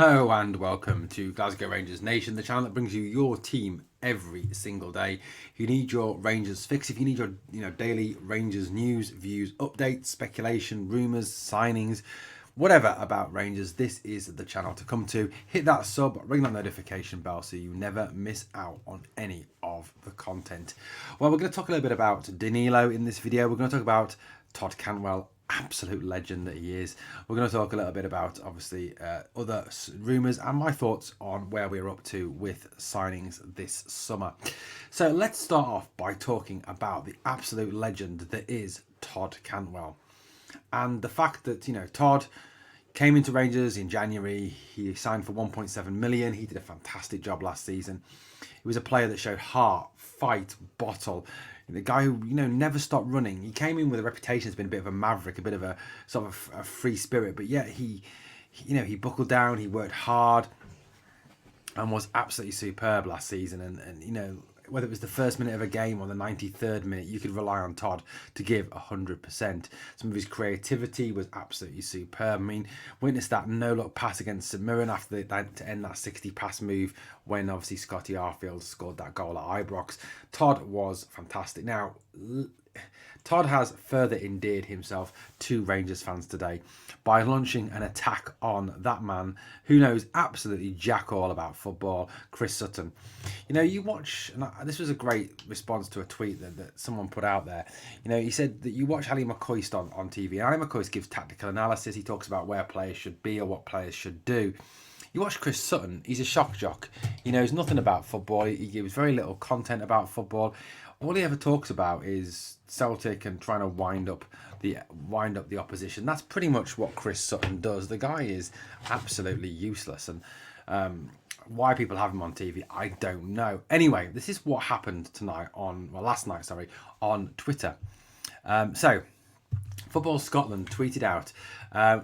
Hello and welcome to Glasgow Rangers Nation, the channel that brings you your team every single day. If you need your Rangers fix, if you need your daily Rangers news, views, updates, speculation, rumours, signings, whatever about Rangers, this is the channel to come to. Hit that sub, ring that notification bell so you never miss out on any of the content. Well, we're going to talk a little bit about Danilo in this video. We're going to talk about Todd Cantwell, absolute legend that he is. We're going to talk a little bit about obviously other rumours and my thoughts on where we're up to with signings this summer. So let's start off by talking about the absolute legend that is Todd Cantwell, and the fact that Todd came into Rangers in January. He signed for 1.7 million. He did a fantastic job last season. He was a player that showed heart, fight, bottle. The guy who never stopped running. He came in with a reputation as being a bit of a maverick, a bit of a sort of a free spirit, but yet he buckled down. He worked hard and was absolutely superb last season. And whether it was the first minute of a game or the 93rd minute, you could rely on Todd to give 100%. Some of his creativity was absolutely superb. I mean, witness that no-look pass against St Mirren after to end that 60-pass move when obviously Scotty Arfield scored that goal at Ibrox. Todd was fantastic. Now, Todd has further endeared himself to Rangers fans today by launching an attack on that man who knows absolutely jack all about football, Chris Sutton. You watch, and this was a great response to a tweet that someone put out there. He said that you watch Ali McCoist on TV, and Ali McCoist gives tactical analysis. He talks about where players should be or what players should do. You watch Chris Sutton, he's a shock jock. He knows nothing about football. He gives very little content about football. All he ever talks about is Celtic and trying to wind up the opposition. That's pretty much what Chris Sutton does. The guy is absolutely useless, and why people have him on TV, I don't know. Anyway, this is what happened last night, on Twitter. So, Football Scotland tweeted out,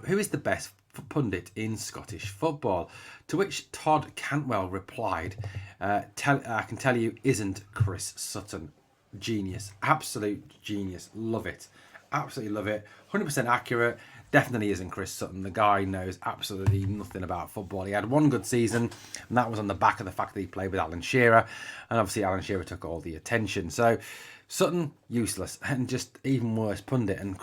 who is the best pundit in Scottish football? To which Todd Cantwell replied, I can tell you isn't Chris Sutton. Genius, absolute genius. Love it, absolutely love it. 100% accurate. Definitely isn't Chris Sutton. The guy knows absolutely nothing about football. He had one good season, and that was on the back of the fact that he played with Alan Shearer, and obviously Alan Shearer took all the attention. So Sutton, useless, and just even worse pundit. And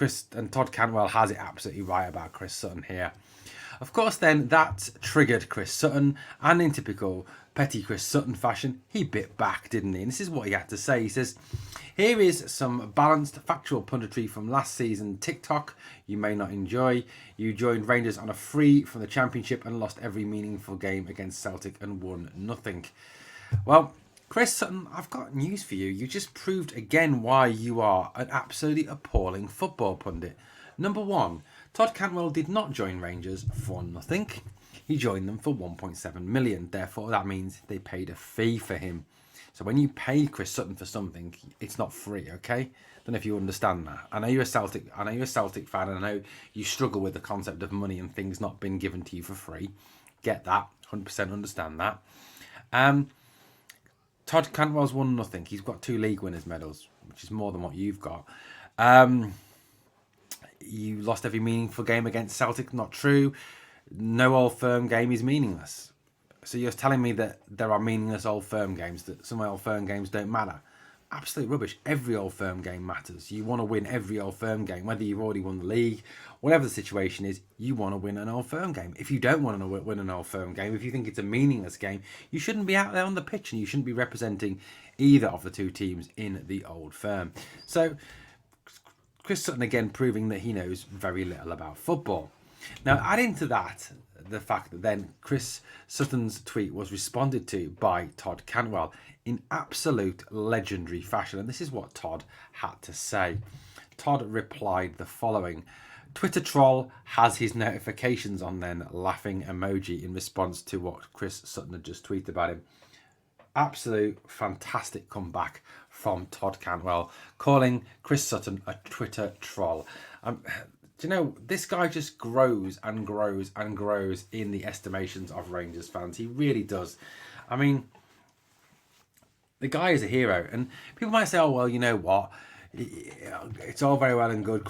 Todd Cantwell has it absolutely right about Chris Sutton here. Of course, then that triggered Chris Sutton, and in typical petty Chris Sutton fashion, he bit back, didn't he? And this is what he had to say. He says, "Here is some balanced, factual punditry from last season TikTok you may not enjoy. You joined Rangers on a free from the Championship and lost every meaningful game against Celtic and won nothing." Well, Chris Sutton, I've got news for you. You just proved again why you are an absolutely appalling football pundit. Number one, Todd Cantwell did not join Rangers for nothing. He joined them for 1.7 million. Therefore, that means they paid a fee for him. So when you pay Chris Sutton for something, it's not free, okay? Don't know if you understand that. I know you're a Celtic fan, and I know you struggle with the concept of money and things not being given to you for free. Get that. 100% understand that. Todd Cantwell's won nothing. He's got 2 league winners medals, which is more than what you've got. You lost every meaningful game against Celtic. Not true. No Old Firm game is meaningless. So you're telling me that there are meaningless Old Firm games, that some Old Firm games don't matter? Absolute rubbish. Every Old Firm game matters. You want to win every Old Firm game, whether you've already won the league, whatever the situation is, you want to win an Old Firm game. If you don't want to win an Old Firm game, if you think it's a meaningless game, you shouldn't be out there on the pitch, and you shouldn't be representing either of the 2 teams in the Old Firm. So Chris Sutton again proving that he knows very little about football. Now, add into that the fact that then Chris Sutton's tweet was responded to by Todd Cantwell in absolute legendary fashion. And this is what Todd had to say. Todd replied the following: "Twitter troll has his notifications on then, laughing emoji," in response to what Chris Sutton had just tweeted about him. Absolute fantastic comeback from Todd Cantwell, calling Chris Sutton a Twitter troll. Do you know, this guy just grows and grows and grows in the estimations of Rangers fans. He really does. I mean, the guy is a hero. And people might say, oh, well, you know what? it's all very well and good.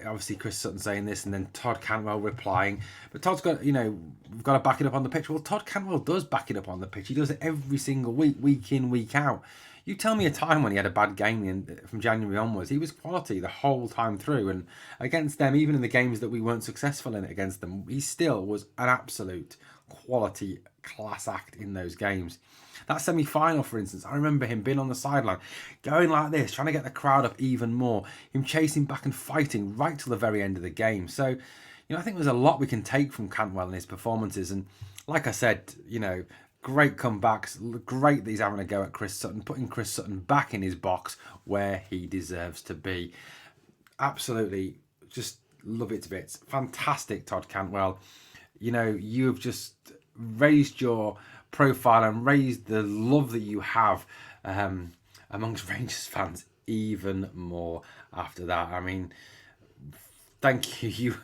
Obviously Chris Sutton saying this, and then Todd Cantwell replying. But Todd's got, we've got to back it up on the pitch. Well, Todd Cantwell does back it up on the pitch. He does it every single week in, week out. You tell me a time when he had a bad game from January onwards. He was quality the whole time through, and against them, even in the games that we weren't successful in against them, he still was an absolute quality class act in those games. That semi-final, for instance, I remember him being on the sideline, going like this, trying to get the crowd up even more, him chasing back and fighting right till the very end of the game. So, I think there's a lot we can take from Cantwell and his performances. And like I said, great comebacks, great that he's having a go at Chris Sutton, putting Chris Sutton back in his box where he deserves to be. Absolutely, just love it to bits. Fantastic, Todd Cantwell. You've just raised your profile and raised the love that you have amongst Rangers fans even more after that. I mean, thank you. You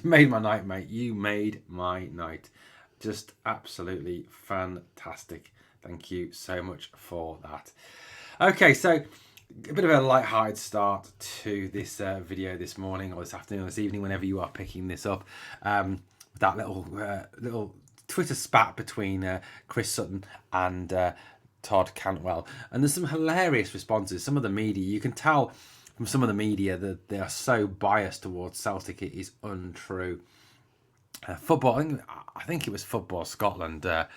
made my night, mate. You made my night. Just absolutely fantastic. Thank you so much for that. Okay, so a bit of a light-hearted start to this video this morning or this afternoon or this evening, whenever you are picking this up. That little Twitter spat between Chris Sutton and Todd Cantwell. And there's some hilarious responses. Some of the media, you can tell from some of the media that they are so biased towards Celtic, it is untrue. Football, I think it was Football Scotland, the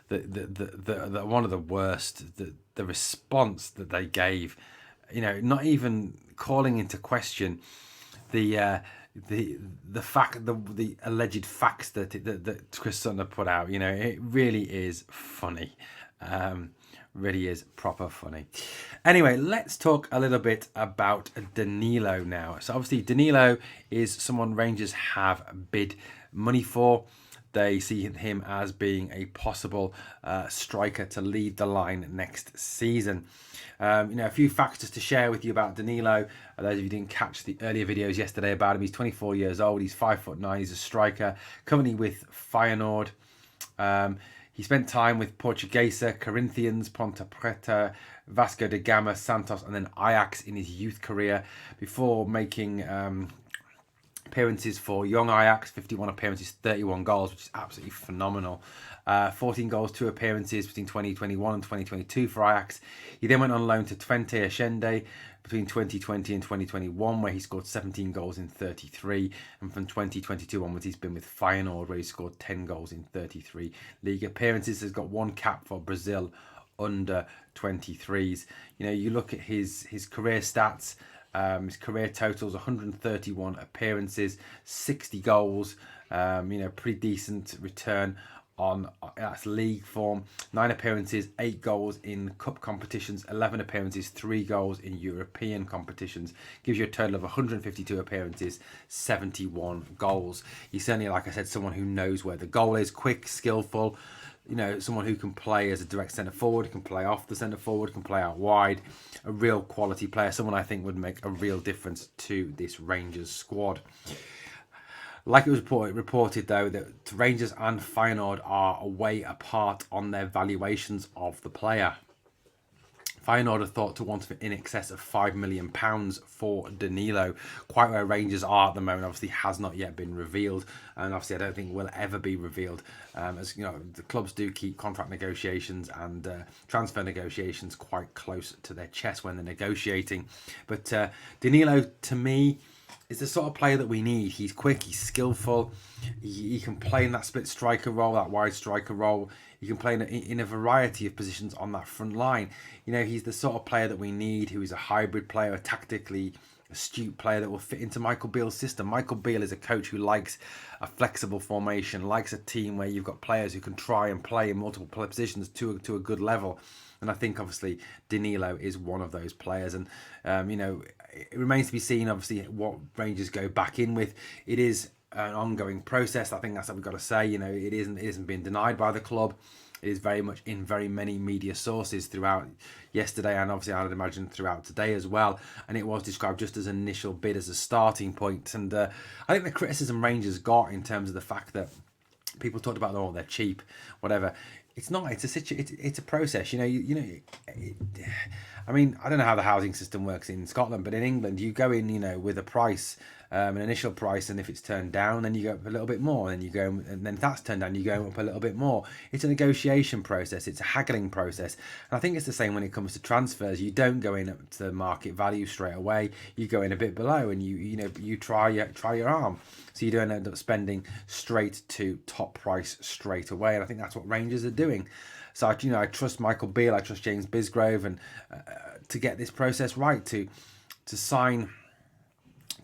one of the worst, the response that they gave, not even calling into question the alleged facts that Chris Sutton had put out. It really is funny. Really is proper funny. Anyway, let's talk a little bit about Danilo now. So obviously Danilo is someone Rangers have bid money for. They see him as being a possible striker to lead the line next season. A few facts just to share with you about Danilo. Those of you who didn't catch the earlier videos yesterday about him, he's 24 years old. He's 5'9". He's a striker, currently with Feyenoord. He spent time with Portuguesa, Corinthians, Ponte Preta, Vasco da Gama, Santos, and then Ajax in his youth career before making appearances for young Ajax, 51 appearances, 31 goals, which is absolutely phenomenal. 14 goals, 2 appearances between 2021 and 2022 for Ajax. He then went on loan to Twente Ascende between 2020 and 2021, where he scored 17 goals in 33. And from 2022 onwards, he's been with Feyenoord, where he scored 10 goals in 33 league appearances. He's got 1 cap for Brazil under 23s. You look at his career stats. His career totals: 131 appearances, 60 goals. Pretty decent return on that's league form. 9 appearances, 8 goals in cup competitions, 11 appearances, 3 goals in European competitions. Gives you a total of 152 appearances, 71 goals. He's certainly, like I said, someone who knows where the goal is, quick, skillful. Someone who can play as a direct centre forward, can play off the centre forward, can play out wide. A real quality player, someone I think would make a real difference to this Rangers squad. Like it was reported though, that Rangers and Feyenoord are way apart on their valuations of the player. Feyenoord are thought to want in excess of £5 million for Danilo. Quite where Rangers are at the moment, obviously, has not yet been revealed, and obviously I don't think will ever be revealed. As the clubs do keep contract negotiations and transfer negotiations quite close to their chest when they're negotiating. But Danilo, to me, is the sort of player that we need. He's quick, he's skillful, he can play in that split striker role, that wide striker role. He can play in a variety of positions on that front line. He's the sort of player that we need, who is a hybrid player, a tactically astute player that will fit into Michael Beale's system. Michael Beale is a coach who likes a flexible formation, likes a team where you've got players who can try and play in multiple positions to a good level. And I think, obviously, Danilo is one of those players. And, it remains to be seen, obviously, what Rangers go back in with. It is an ongoing process. I think that's what we've got to say. It isn't being denied by the club. It is very much in very many media sources throughout yesterday, and obviously I'd imagine throughout today as well. And it was described just as an initial bid, as a starting point. And I think the criticism Rangers got in terms of the fact that people talked about, oh, they're cheap, whatever. It's not. It's a process. I mean, I don't know how the housing system works in Scotland, but in England, you go in, with a price, an initial price, and if it's turned down, then you go up a little bit more. Then you go, and then if that's turned down, you go up a little bit more. It's a negotiation process. It's a haggling process, and I think it's the same when it comes to transfers. You don't go in up to market value straight away. You go in a bit below, and you try your arm. So you don't end up spending straight to top price straight away, and I think that's what Rangers are doing. So I trust Michael Beale, I trust James Bisgrove, and to get this process right, to sign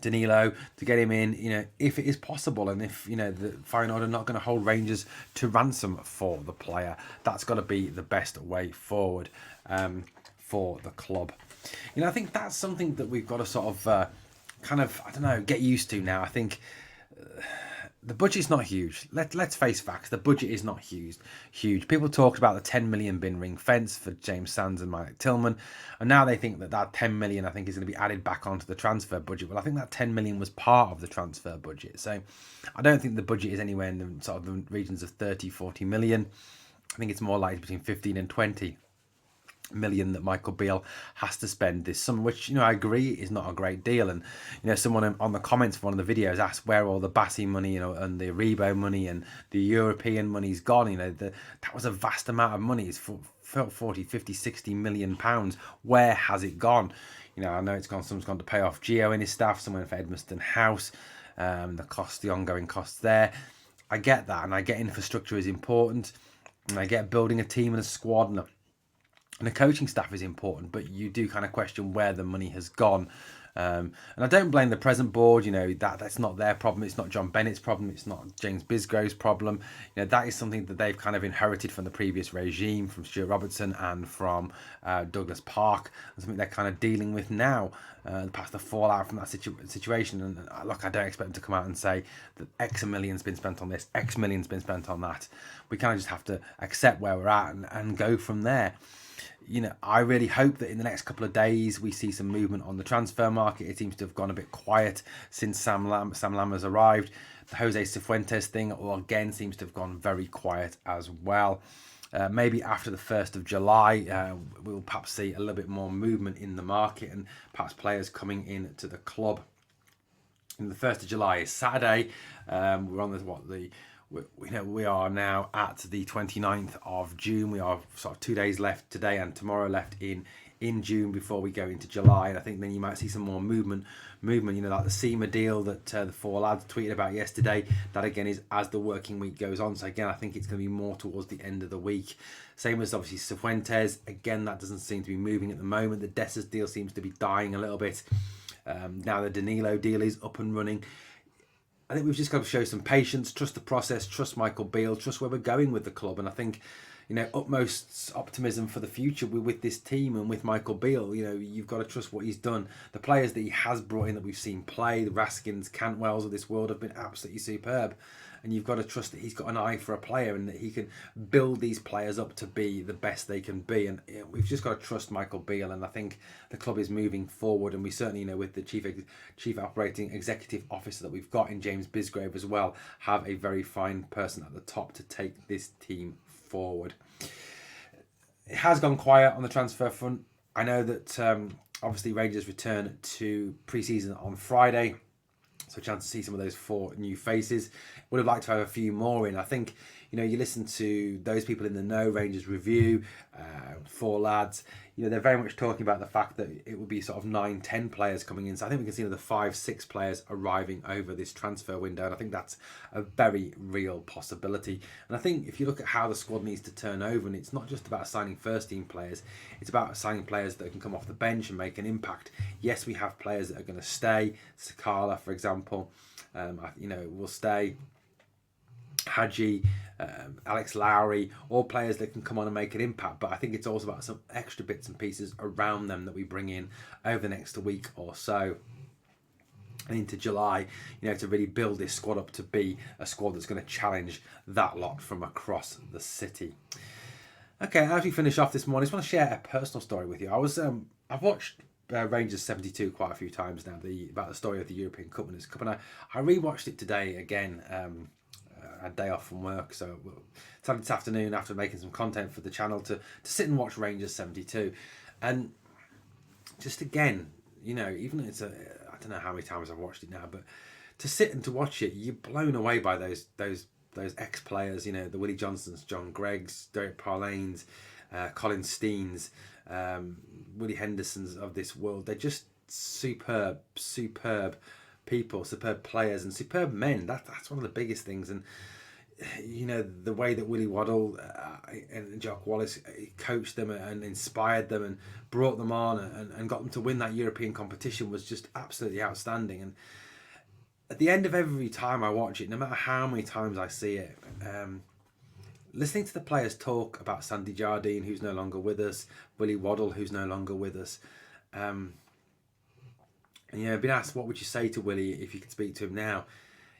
Danilo, to get him in, if it is possible, and if the Feyenoord are not going to hold Rangers to ransom for the player, that's got to be the best way forward for the club. I think that's something that we've got to sort of get used to now. I think. The budget's not huge. Let's face facts. The budget is not huge. People talked about the 10 million bin ring fence for James Sands and Mike Tillman, and now they think that 10 million, I think, is going to be added back onto the transfer budget. Well, I think that 10 million was part of the transfer budget. So I don't think the budget is anywhere in the sort of the regions of 30, 40 million. I think it's more like between 15 and 20 million that Michael Beale has to spend this summer, which I agree is not a great deal. And someone on the comments for one of the videos asked where all the Bassi money, and the Rebo money and the European money's gone. That was a vast amount of money. It's 40, 50, 60 million pounds. Where has it gone? I know it's gone. Someone's gone to pay off Gio and his staff. Someone for Edmiston House. The ongoing costs there. I get that, and I get infrastructure is important, and I get building a team and a squad and the coaching staff is important, but you do kind of question where the money has gone. And I don't blame the present board. That's not their problem. It's not John Bennett's problem. It's not James Bisgrove's problem. That is something that they've kind of inherited from the previous regime, from Stuart Robertson and from Douglas Park, and something they're kind of dealing with now. Perhaps the fallout from that situation. And look, I don't expect them to come out and say that X million's been spent on this, X million's been spent on that. We kind of just have to accept where we're at and go from there. I really hope that in the next couple of days we see some movement on the transfer market. It seems to have gone a bit quiet since Sam Lam has arrived. The Jose Cifuentes thing, again, seems to have gone very quiet as well. Maybe after the 1st of July, we'll perhaps see a little bit more movement in the market and perhaps players coming in to the club. And the 1st of July is Saturday. We're on we are now at the 29th of June. We are sort of 2 days left today and tomorrow left in June before we go into July. And I think then you might see some more movement, like the SEMA deal that the four lads tweeted about yesterday. That again is as the working week goes on. So again, I think it's going to be more towards the end of the week. Same as obviously Cifuentes. Again, that doesn't seem to be moving at the moment. The Dessers deal seems to be dying a little bit. Now the Danilo deal is up and running. I think we've just got to show some patience, trust the process, trust Michael Beale, trust where we're going with the club. And I think, utmost optimism for the future with this team and with Michael Beale. You've got to trust what he's done. The players that he has brought in that we've seen play, the Raskins, Cantwells of this world have been absolutely superb. And you've got to trust that he's got an eye for a player and that he can build these players up to be the best they can be. And we've just got to trust Michael Beale. And I think the club is moving forward. And we certainly, with the chief operating executive officer that we've got in James Bisgrove as well, have a very fine person at the top to take this team forward. It has gone quiet on the transfer front. I know that obviously Rangers return to pre-season on Friday. So a chance to see some of those 4 new faces. Would have liked to have a few more in. I think, you listen to those people in the know, Rangers Review, 4 lads, they're very much talking about the fact that it would be sort of 9, 10 players coming in. So I think we can see another 5, 6 players arriving over this transfer window. And I think that's a very real possibility. And I think if you look at how the squad needs to turn over, and it's not just about signing first team players, it's about signing players that can come off the bench and make an impact. Yes, we have players that are going to stay. Sakala, for example, will stay. Hadji, Alex Lowry, all players that can come on and make an impact. But I think it's also about some extra bits and pieces around them that we bring in over the next week or so and into July, to really build this squad up to be a squad that's going to challenge that lot from across the city. Okay, as we finish off this morning, I just want to share a personal story with you. I've watched Rangers 72 quite a few times now, about the story of the European Cup Winners' Cup, and I rewatched it today again. a day off from work, so decided this afternoon, after making some content for the channel, to sit and watch Rangers 72. And just again, you know, even it's I don't know how many times I've watched it now, but to sit and to watch it, you're blown away by those ex-players, you know, the Willie Johnsons, John Greggs, Derek Parlanes, Colin Steens, Willie Hendersons of this world. They're just superb people, superb players, and superb men. That's one of the biggest things. And you know, the way that Willie Waddle and Jock Wallace coached them and inspired them and brought them on and got them to win that European competition was just absolutely outstanding. And at the end of every time I watch it, no matter how many times I see it, listening to the players talk about Sandy Jardine, who's no longer with us, Willie Waddle, who's no longer with us, and you know, been asked what would you say to Willie if you could speak to him now,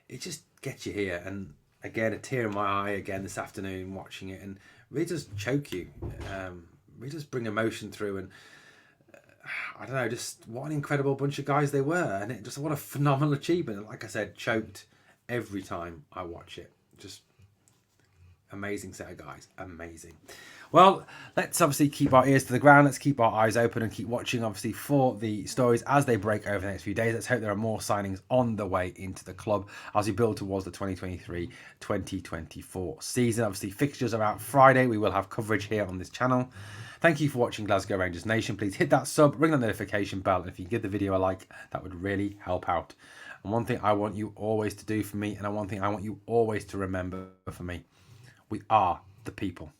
it just gets you here. And again, a tear in my eye again this afternoon watching it, and really does choke you, really does bring emotion through. And I don't know, just what an incredible bunch of guys they were, and it just what a phenomenal achievement. And like I said, choked every time I watch it. Just amazing set of guys, amazing. Well, let's obviously keep our ears to the ground. Let's keep our eyes open and keep watching, obviously, for the stories as they break over the next few days. Let's hope there are more signings on the way into the club as we build towards the 2023-2024 season. Obviously, fixtures are out Friday. We will have coverage here on this channel. Thank you for watching Glasgow Rangers Nation. Please hit that sub, ring the notification bell, and if you give the video a like, that would really help out. And one thing I want you always to do for me, and one thing I want you always to remember for me, we are the people.